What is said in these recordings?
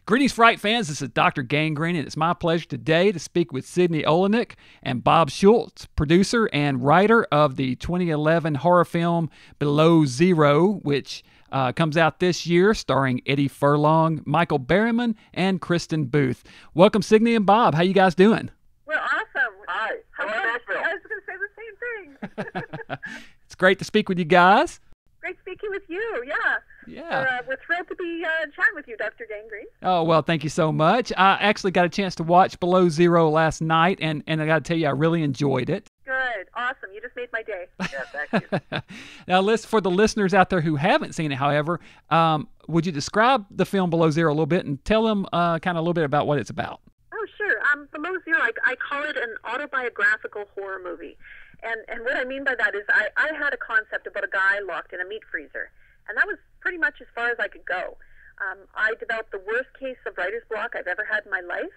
Greetings, Fright fans. This is Dr. Gangrene, and it's my pleasure today to speak with Signe Olynyk and Bob Schultz, producer and writer of the 2011 horror film Below Zero, which comes out this year, starring Eddie Furlong, Michael Berryman, and Kristen Booth. Welcome, Signe and Bob. How you guys doing? We're awesome. Hi. Hello, Nashville. I was going to say the same thing. It's great to speak with you guys. Great speaking with you, yeah. We're thrilled to be chatting with you, Dr. Gangrene. Oh, well, thank you so much. I actually got a chance to watch Below Zero last night, and I got to tell you, I really enjoyed it. Good. Awesome. You just made my day. Yeah, thank you. Now, for the listeners out there who haven't seen it, however, would you describe the film Below Zero a little bit and tell them kind of a little bit about what it's about? Oh, sure. Below Zero, I call it an autobiographical horror movie. And what I mean by that is I had a concept about a guy locked in a meat freezer, and that was pretty much as far as I could go. I developed the worst case of writer's block I've ever had in my life,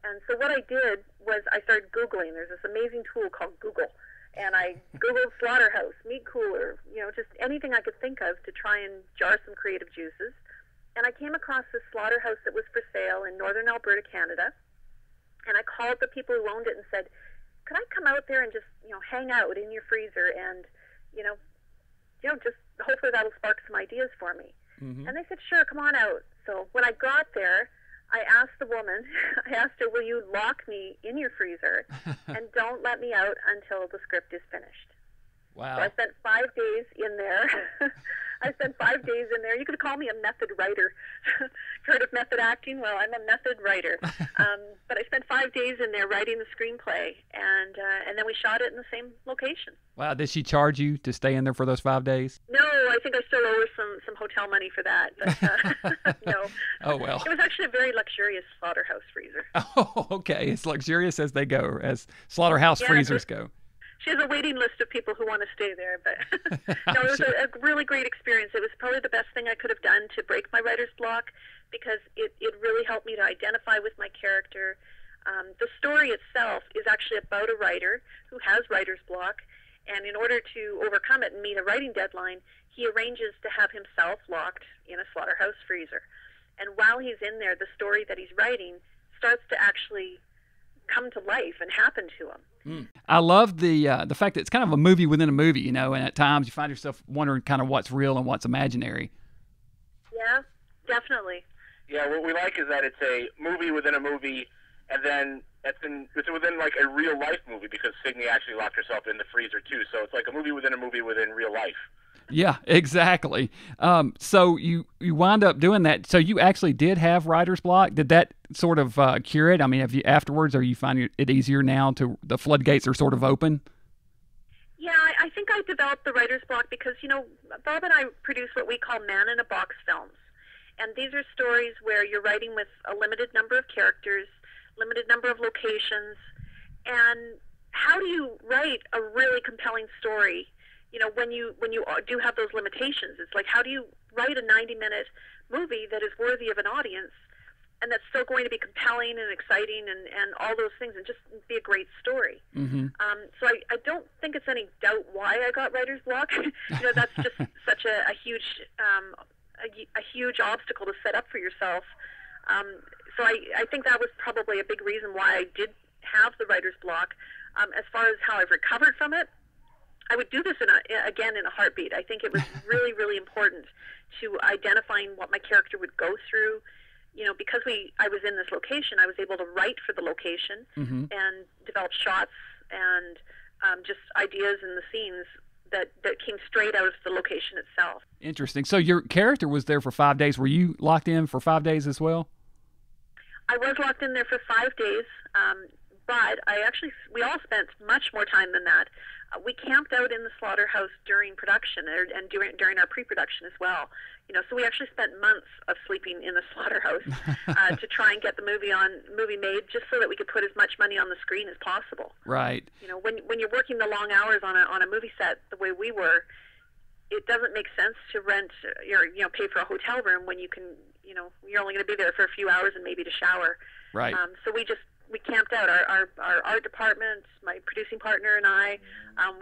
and so what I did was I started Googling. There's this amazing tool called Google, and I Googled slaughterhouse, meat cooler, just anything I could think of to try and jar some creative juices, and I came across this slaughterhouse that was for sale in northern Alberta, Canada, and I called the people who owned it and said, could I come out there and just, hang out in your freezer and, just hopefully that'll spark some ideas for me. Mm-hmm. And they said, sure, come on out. So when I got there, I asked the woman, will you lock me in your freezer and don't let me out until the script is finished? Wow. So I spent 5 days in there. You could call me a method writer. Heard of method acting? Well, I'm a method writer. But I spent 5 days in there writing the screenplay, and then we shot it in the same location. Wow. Did she charge you to stay in there for those 5 days? No, I think I still owe her some hotel money for that. But no. Oh, well. It was actually a very luxurious slaughterhouse freezer. Oh, okay. It's luxurious as they go, as slaughterhouse freezers go. She has a waiting list of people who want to stay there, but no, it was a really great experience. It was probably the best thing I could have done to break my writer's block because it really helped me to identify with my character. The story itself is actually about a writer who has writer's block, and in order to overcome it and meet a writing deadline, he arranges to have himself locked in a slaughterhouse freezer. And while he's in there, the story that he's writing starts to actually come to life and happen to him. I love the fact that it's kind of a movie within a movie, and at times you find yourself wondering kind of what's real and what's imaginary. Yeah, definitely. Yeah, what we like is that it's a movie within a movie, and then it's within like a real life movie because Signe actually locked herself in the freezer too. So it's like a movie within real life. Yeah, exactly. So you wind up doing that. So you actually did have writer's block. Did that sort of cure it? I mean, have you afterwards? Are you finding it easier now? To the floodgates are sort of open. Yeah, I think I developed the writer's block because Bob and I produce what we call man-in-a-box films, and these are stories where you're writing with a limited number of characters, limited number of locations, and how do you write a really compelling story? When you do have those limitations, it's like, how do you write a 90-minute movie that is worthy of an audience and that's still going to be compelling and exciting and all those things and just be a great story? Mm-hmm. So I don't think it's any doubt why I got writer's block. That's just such a huge obstacle to set up for yourself. So I think that was probably a big reason why I did have the writer's block. As far as how I've recovered from it, I would do this again in a heartbeat. I think it was really, really important to identifying what my character would go through. Because I was in this location, I was able to write for the location mm-hmm. and develop shots and just ideas in the scenes that came straight out of the location itself. Interesting. So your character was there for 5 days. Were you locked in for 5 days as well? I was locked in there for 5 days, but we all spent much more time than that. We camped out in the slaughterhouse during production and during our pre-production as well. So we actually spent months of sleeping in the slaughterhouse to try and get the movie made, just so that we could put as much money on the screen as possible. Right. When you're working the long hours on a movie set the way we were, it doesn't make sense to rent or pay for a hotel room when you can you're only going to be there for a few hours and maybe to shower. Right. So we camped out. Our art department, my producing partner and I,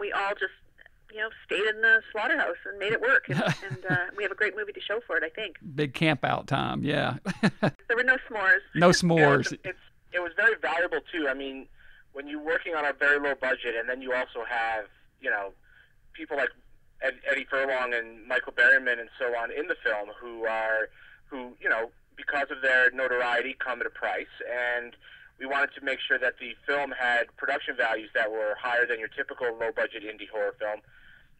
we all just stayed in the slaughterhouse and made it work. And we have a great movie to show for it, I think. Big camp out time, yeah. There were no s'mores. s'mores. No s'mores. It was very valuable too. I mean, when you're working on a very low budget, and then you also have, people like Eddie Furlong and Michael Berryman and so on in the film who because of their notoriety come at a price, and we wanted to make sure that the film had production values that were higher than your typical low-budget indie horror film.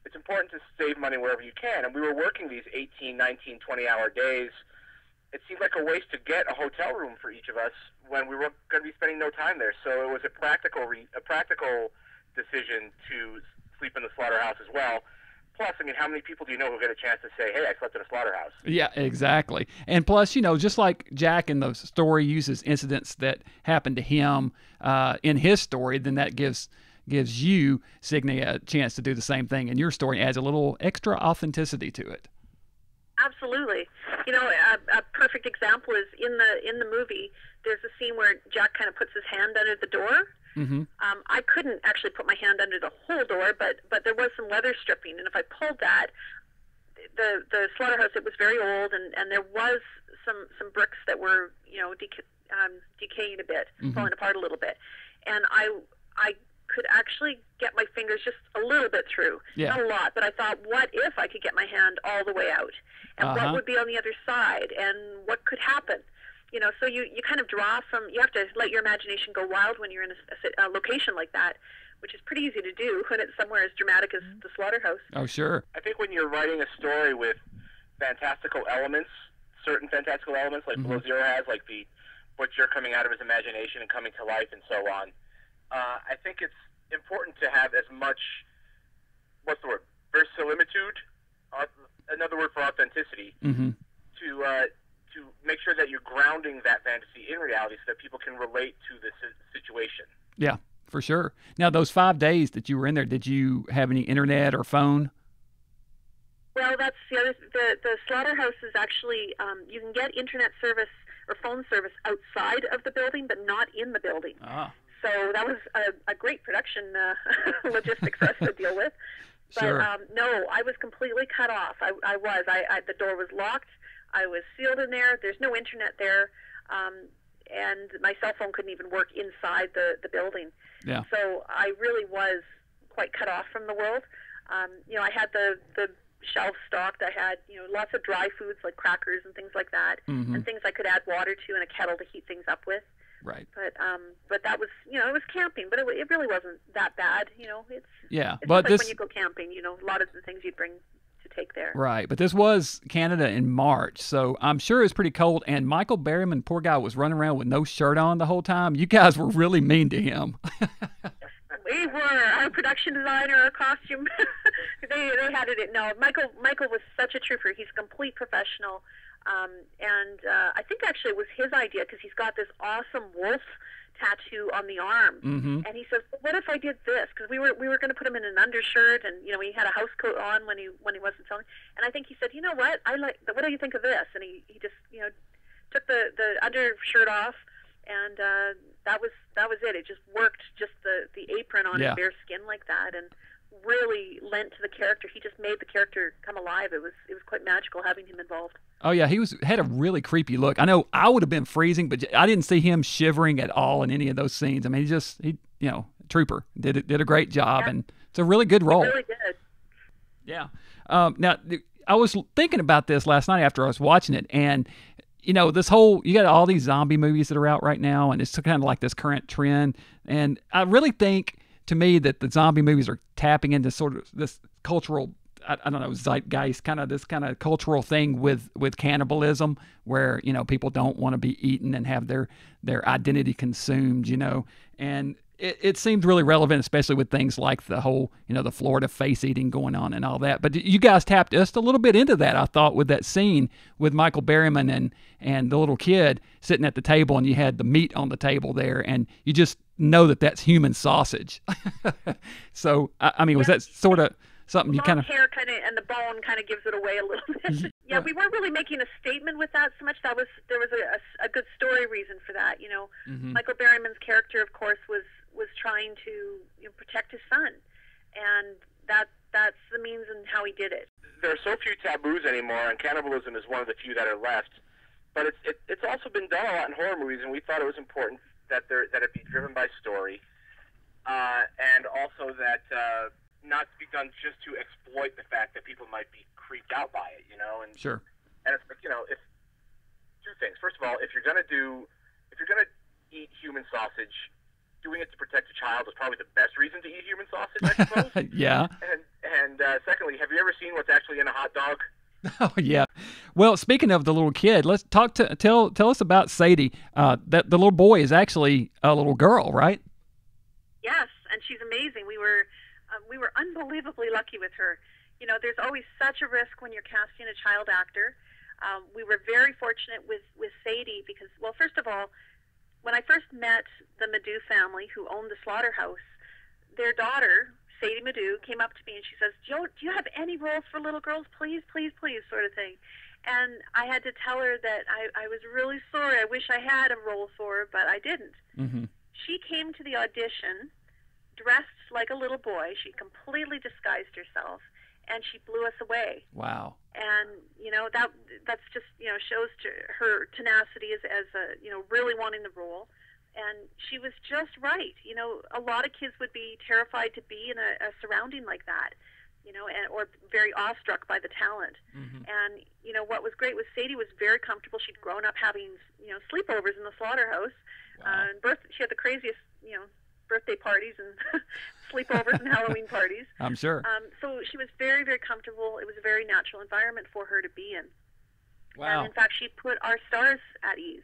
It's important to save money wherever you can, and we were working these 18, 19, 20-hour days. It seemed like a waste to get a hotel room for each of us when we were going to be spending no time there. So it was a practical decision to sleep in the slaughterhouse as well. Plus, I mean, how many people do you know who get a chance to say, hey, I slept in a slaughterhouse? Yeah, exactly. And plus, just like Jack in the story uses incidents that happened to him in his story, then that gives you, Signe, a chance to do the same thing in your story. Adds a little extra authenticity to it. Absolutely. A perfect example is in the movie, there's a scene where Jack kind of puts his hand under the door. Mm-hmm. I couldn't actually put my hand under the whole door, but there was some leather stripping, and if I pulled that, the slaughterhouse, it was very old, and there was some bricks that were decaying a bit, mm-hmm. falling apart a little bit, and I could actually get my fingers just a little bit through, yeah. Not a lot, but I thought, what if I could get my hand all the way out, and what would be on the other side, and what could happen? So you kind of draw from, you have to let your imagination go wild when you're in a location like that, which is pretty easy to do when it's somewhere as dramatic as the slaughterhouse. Oh, sure. I think when you're writing a story with fantastical elements, certain fantastical elements, like mm-hmm. Below Zero has, like the butcher coming out of his imagination and coming to life and so on, I think it's important to have as much, what's the word, verisimilitude, another word for authenticity, mm-hmm. to make sure that you're grounding that fantasy in reality so that people can relate to the situation. Yeah, for sure. Now, those 5 days that you were in there, did you have any internet or phone? Well, that's the other. The slaughterhouse is actually, you can get internet service or phone service outside of the building, but not in the building. Ah. So that was a great production logistics for us to deal with. But sure. No, I was completely cut off. The door was locked. I was sealed in there. There's no internet there, and my cell phone couldn't even work inside the building. Yeah. So I really was quite cut off from the world. I had the shelves stocked. I had lots of dry foods like crackers and things like that, mm-hmm. and things I could add water to and a kettle to heat things up with. Right. But that was it was camping, but it really wasn't that bad. It's but like when you go camping, a lot of the things you'd bring to take there. Right, but this was Canada in March, so I'm sure it's pretty cold. And Michael Berryman, poor guy, was running around with no shirt on the whole time. You guys were really mean to him. We were. Our production designer, our costume, they had it. No, Michael was such a trooper. He's a complete professional. And I think actually it was his idea because he's got this awesome wolf tattoo on the arm, mm-hmm. and he says, well, "What if I did this?" Because we were going to put him in an undershirt, and he had a house coat on when he wasn't filming. And I think he said, "You know what? What do you think of this?" And he just took the undershirt off, and that was it. It just worked, just the apron on his bare skin like that, and really lent to the character. He just made the character come alive. It was quite magical having him involved. Oh yeah, he had a really creepy look. I know I would have been freezing, but I didn't see him shivering at all in any of those scenes. I mean, he trooper, did a great job, and it's a really good role. He really did. Yeah. Now I was thinking about this last night after I was watching it, and this whole, you got all these zombie movies that are out right now, and it's kind of like this current trend, and I really think, to me, that the zombie movies are tapping into sort of this cultural, I don't know, zeitgeist, kind of this kind of cultural thing with cannibalism, where people don't want to be eaten and have their identity consumed, and it seems really relevant, especially with things like the whole the Florida face eating going on and all that. But you guys tapped just a little bit into that, I thought, with that scene with Michael Berryman and the little kid sitting at the table, and you had the meat on the table there, and you just know that that's human sausage. So I mean, was that sort of something you kind of hair and the bone kind of gives it away a little bit. Yeah, we weren't really making a statement with that so much. There was a good story reason for that. mm-hmm. Michael Berryman's character, of course, was trying to protect his son, and that's the means and how he did it. There are so few taboos anymore, and cannibalism is one of the few that are left. but it's also been done a lot in horror movies, and we thought it was important that it be driven by story, and also that not to be done just to exploit the fact that people might be creeped out by it, and Sure. And it's if two things. First of all, if you're gonna eat human sausage, doing it to protect a child is probably the best reason to eat human sausage, I suppose. Yeah. And secondly, have you ever seen what's actually in a hot dog? Oh yeah. Well, speaking of the little kid, let's tell us about Sadie. That the little boy is actually a little girl, right? Yes, and she's amazing. We were unbelievably lucky with her. There's always such a risk when you're casting a child actor. We were very fortunate with Sadie because, well, first of all, when I first met the Madhu family who owned the slaughterhouse, their daughter, Sadie Madhu, came up to me and she says, do you have any roles for little girls? Please, please, please, sort of thing. And I had to tell her that I was really sorry. I wish I had a role for her, but I didn't. Mm-hmm. She came to the audition dressed like a little boy. She completely disguised herself, and she blew us away. Wow. And that's just shows to her tenacity as a really wanting the role. And she was just right. A lot of kids would be terrified to be in a surrounding like that, or very awestruck by the talent. Mm-hmm. And what was great was Sadie was very comfortable. She'd grown up having sleepovers in the slaughterhouse. Wow. She had the craziest birthday parties and sleepovers and Halloween parties. I'm sure. So she was very, very comfortable. It was a very natural environment for her to be in. Wow. And in fact, she put our stars at ease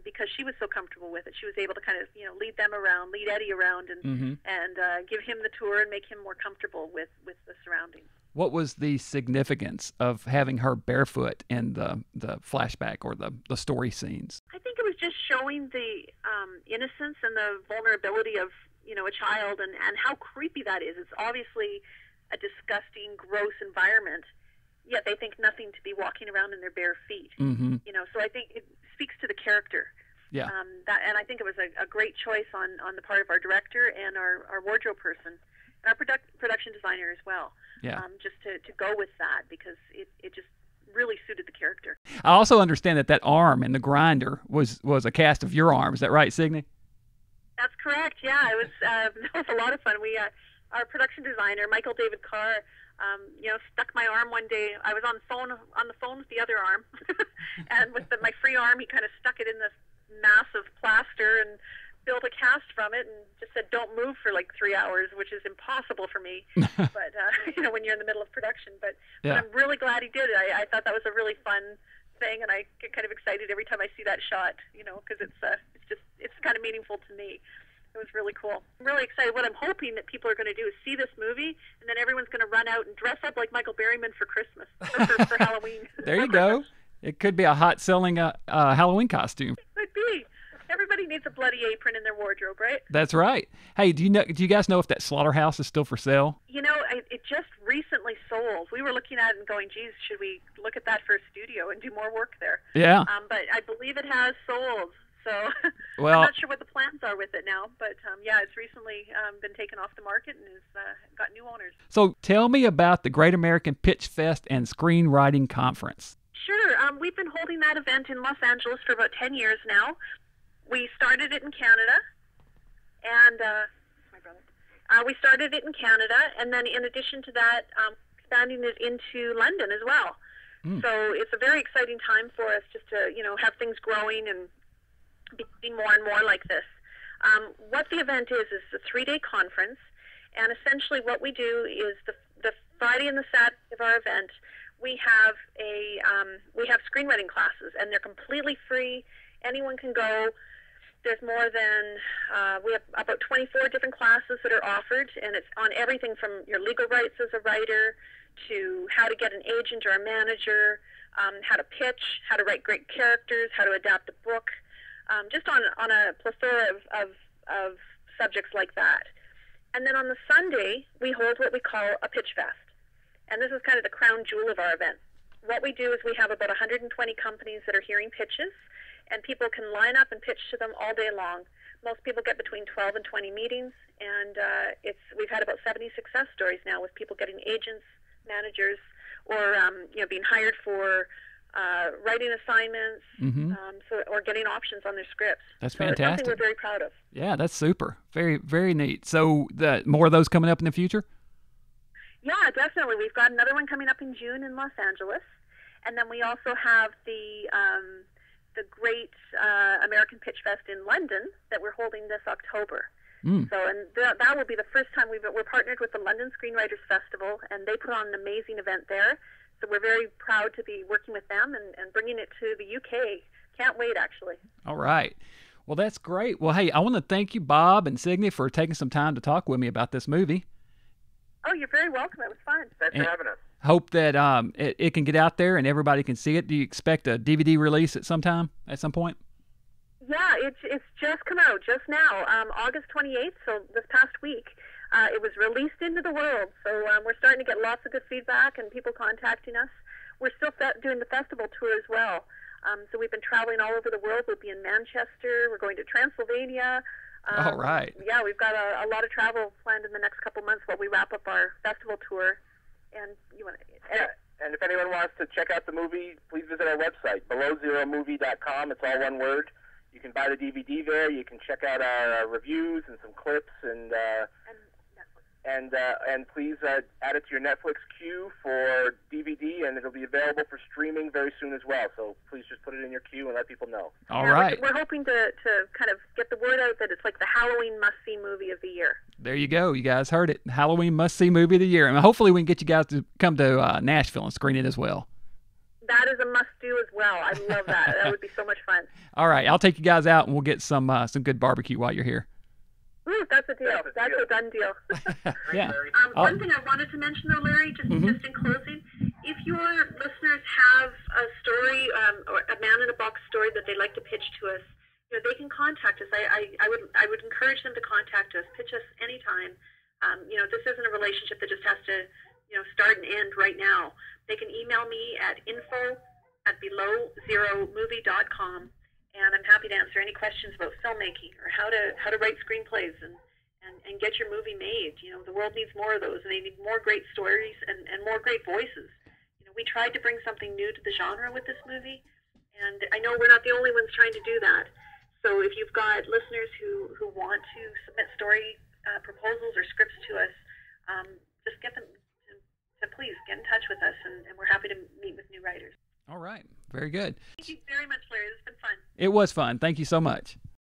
because she was so comfortable with it. She was able to kind of lead them around, lead Eddie around, and Mm-hmm. and give him the tour and make him more comfortable with the surroundings. What was the significance of having her barefoot in the flashback or the story scenes? I think it was just showing the innocence and the vulnerability of a child and how creepy that is. It's obviously a disgusting, gross environment, yet they think nothing to be walking around in their bare feet. Mm-hmm. So I think it speaks to the character. Yeah. And I think it was a great choice on the part of our director and our wardrobe person and our production designer as well. Yeah. Just to go with that because it just really suited the character. I also understand that arm in the grinder was a cast of your arm. Is that right, Signe? That's correct. Yeah, it was a lot of fun. We our production designer Michael David Carr, stuck my arm one day. I was on the phone with the other arm, and with my free arm, he kind of stuck it in this mass of plaster and built a cast from it, and just said, "Don't move for like 3 hours," which is impossible for me. But when you're in the middle of production, but I'm really glad he did it. I thought that was a really fun thing, and I get kind of excited every time I see that shot, because it's kind of meaningful to me. It was really cool. I'm really excited. What I'm hoping that people are going to do is see this movie, and then everyone's going to run out and dress up like Michael Berryman for Christmas, or for Halloween. There you go. It could be a hot-selling Halloween costume. It could be. Everybody needs a bloody apron in their wardrobe, right? That's right. Hey, do you guys know if that slaughterhouse is still for sale? It just recently sold. We were looking at it and going, geez, should we look at that for a studio and do more work there? Yeah. But I believe it has sold. So well, I'm not sure what the plans are with it now. But, it's recently been taken off the market and has got new owners. So tell me about the Great American Pitch Fest and Screenwriting Conference. Sure. We've been holding that event in Los Angeles for about 10 years now. We started it in Canada, and my brother. We started it in Canada, and then in addition to that, expanding it into London as well. Mm. So it's a very exciting time for us just to have things growing and be more and more like this. What the event is a 3-day conference, and essentially what we do is the Friday and the Saturday of our event, we have screenwriting classes, and they're completely free. Anyone can go. There's more than, we have about 24 different classes that are offered, and it's on everything from your legal rights as a writer to how to get an agent or a manager, how to pitch, how to write great characters, how to adapt a book, just on a plethora of subjects like that. And then on the Sunday, we hold what we call a pitch fest. And this is kind of the crown jewel of our event. What we do is we have about 120 companies that are hearing pitches, and people can line up and pitch to them all day long. Most people get between 12 and 20 meetings, and we've had about 70 success stories now with people getting agents, managers, or being hired for writing assignments, Mm-hmm. Or getting options on their scripts. That's so It's fantastic. something we're very proud of. Yeah, that's super. Very, very neat. So more of those coming up in the future? Yeah, definitely. We've got another one coming up in June in Los Angeles, and then we also have the Great American Pitch Fest in London that we're holding this October. Mm. So, and that will be the first time we're partnered with the London Screenwriters Festival, and they put on an amazing event there. So we're very proud to be working with them and bringing it to the UK. Can't wait, actually. All right. Well, that's great. Well, hey, I want to thank you, Bob and Signe, for taking some time to talk with me about this movie. Oh, you're very welcome. It was fun. Thanks for having us. Hope that it can get out there and everybody can see it. Do you expect a DVD release at some point? Yeah, it's just come out just now, August 28th, so this past week. It was released into the world, so we're starting to get lots of good feedback and people contacting us. We're still doing the festival tour as well. So we've been traveling all over the world. We'll be in Manchester. We're going to Transylvania. All right. Yeah, we've got a lot of travel planned in the next couple months while we wrap up our festival tour. And and if anyone wants to check out the movie, please visit our website, belowzeromovie.com. It's all one word. You can buy the DVD there. You can check out our reviews and some clips, and please add it to your Netflix queue for DVD, and it'll be available for streaming very soon as well. So please just put it in your queue and let people know. All right. We're hoping to kind of get the word out that it's like the Halloween must-see movie of the year. There you go. You guys heard it. Halloween must-see movie of the year. And hopefully we can get you guys to come to Nashville and screen it as well. That is a must-do as well. I love that. That would be so much fun. All right. I'll take you guys out, and we'll get some good barbecue while you're here. Ooh, that's a deal. That's a done deal. Yeah. One thing I wanted to mention, though, Larry, just in closing, if your listeners have a story or a man-in-a-box story that they'd like to pitch to us, they can contact us. I would encourage them to contact us, pitch us anytime. This isn't a relationship that just has to start and end right now. They can email me at info@belowzeromovie.com, and I'm happy to answer any questions about filmmaking or how to write screenplays and get your movie made. The world needs more of those, and they need more great stories and more great voices. We tried to bring something new to the genre with this movie, and I know we're not the only ones trying to do that. So if you've got listeners who want to submit story proposals or scripts to us, just get them to please get in touch with us, and we're happy to meet with new writers. All right. Very good. Thank you very much, Larry. This has been fun. It was fun. Thank you so much.